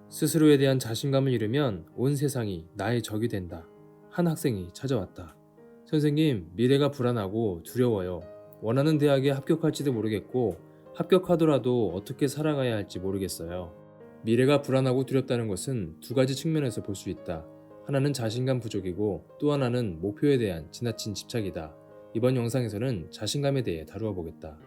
스스로에 대한 자신감을 잃으면 온 세상이 나의 적이 된다. 한 학생이 찾아왔다. 선생님, 미래가 불안하고 두려워요. 원하는 대학에 합격할지도 모르겠고, 합격하더라도 어떻게 살아가야 할지 모르겠어요. 미래가 불안하고 두렵다는 것은 두 가지 측면에서 볼 수 있다. 하나는 자신감 부족이고 또 하나는 목표에 대한 지나친 집착이다. 이번 영상에서는 자신감에 대해 다루어 보겠다.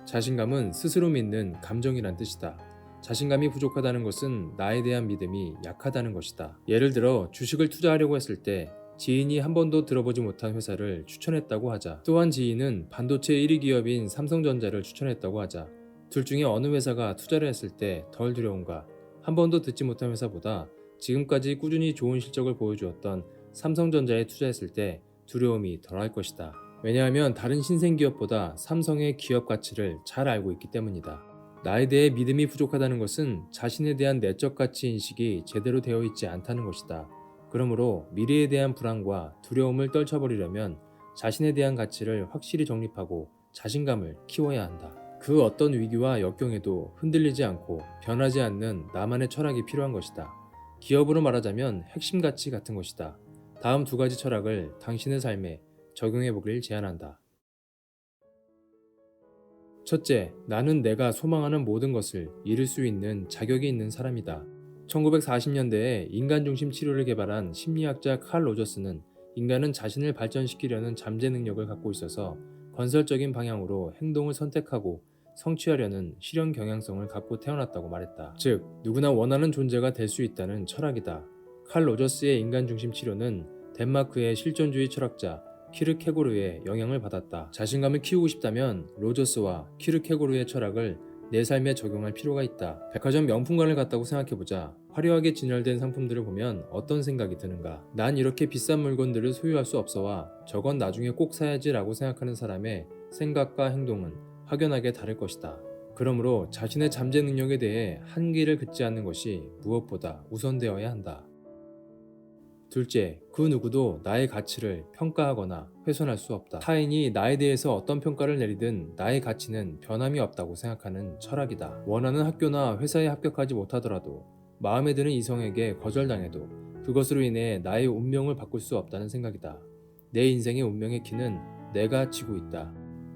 자신감은 스스로 믿는 감정이란 뜻이다. 자신감이 부족하다는 것은 나에 대한 믿음이 약하다는 것이다. 예를 들어 주식을 투자하려고 했을 때 지인이 한 번도 들어보지 못한 회사를 추천했다고 하자. 또한 지인은 반도체 1위 기업인 삼성전자를 추천했다고 하자. 둘 중에 어느 회사가 투자를 했을 때 덜 두려운가? 한 번도 듣지 못한 회사보다 지금까지 꾸준히 좋은 실적을 보여주었던 삼성전자에 투자했을 때 두려움이 덜할 것이다. 왜냐하면 다른 신생기업보다 삼성의 기업 가치를 잘 알고 있기 때문이다. 나에 대해 믿음이 부족하다는 것은 자신에 대한 내적 가치 인식이 제대로 되어 있지 않다는 것이다. 그러므로 미래에 대한 불안과 두려움을 떨쳐버리려면 자신에 대한 가치를 확실히 정립하고 자신감을 키워야 한다. 그 어떤 위기와 역경에도 흔들리지 않고 변하지 않는 나만의 철학이 필요한 것이다. 기업으로 말하자면 핵심 가치 같은 것이다. 다음 두 가지 철학을 당신의 삶에 적용해 보길 제안한다. 첫째, 나는 내가 소망하는 모든 것을 이룰 수 있는 자격이 있는 사람이다. 1940년대에 인간 중심 치료를 개발한 심리학자 칼 로저스는 인간은 자신을 발전시키려는 잠재 능력을 갖고 있어서 건설적인 방향으로 행동을 선택하고 성취하려는 실현 경향성을 갖고 태어났다고 말했다. 즉, 누구나 원하는 존재가 될 수 있다는 철학이다. 칼 로저스의 인간 중심 치료는 덴마크의 실존주의 철학자 키르케고르의 영향을 받았다. 자신감을 키우고 싶다면 로저스와 키르케고르의 철학을 내 삶에 적용할 필요가 있다. 백화점 명품관을 갔다고 생각해보자. 화려하게 진열된 상품들을 보면 어떤 생각이 드는가? 난 이렇게 비싼 물건들을 소유할 수 없어와 저건 나중에 꼭 사야지 라고 생각하는 사람의 생각과 행동은 확연하게 다를 것이다. 그러므로 자신의 잠재 능력에 대해 한계를 긋지 않는 것이 무엇보다 우선되어야 한다. 둘째, 그 누구도 나의 가치를 평가하거나 훼손할 수 없다. 타인이 나에 대해서 어떤 평가를 내리든 나의 가치는 변함이 없다고 생각하는 철학이다. 원하는 학교나 회사에 합격하지 못하더라도 마음에 드는 이성에게 거절당해도 그것으로 인해 나의 운명을 바꿀 수 없다는 생각이다. 내 인생의 운명의 키는 내가 지고 있다.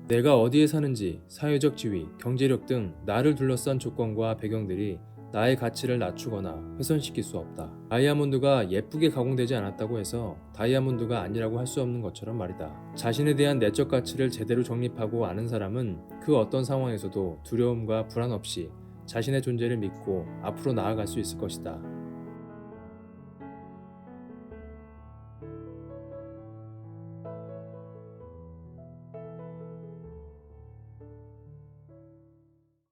내가 어디에 사는지, 사회적 지위, 경제력 등 나를 둘러싼 조건과 배경들이 나의 가치를 낮추거나 훼손시킬 수 없다. 다이아몬드가 예쁘게 가공되지 않았다고 해서 다이아몬드가 아니라고 할 수 없는 것처럼 말이다. 자신에 대한 내적 가치를 제대로 정립하고 아는 사람은 그 어떤 상황에서도 두려움과 불안 없이 자신의 존재를 믿고 앞으로 나아갈 수 있을 것이다.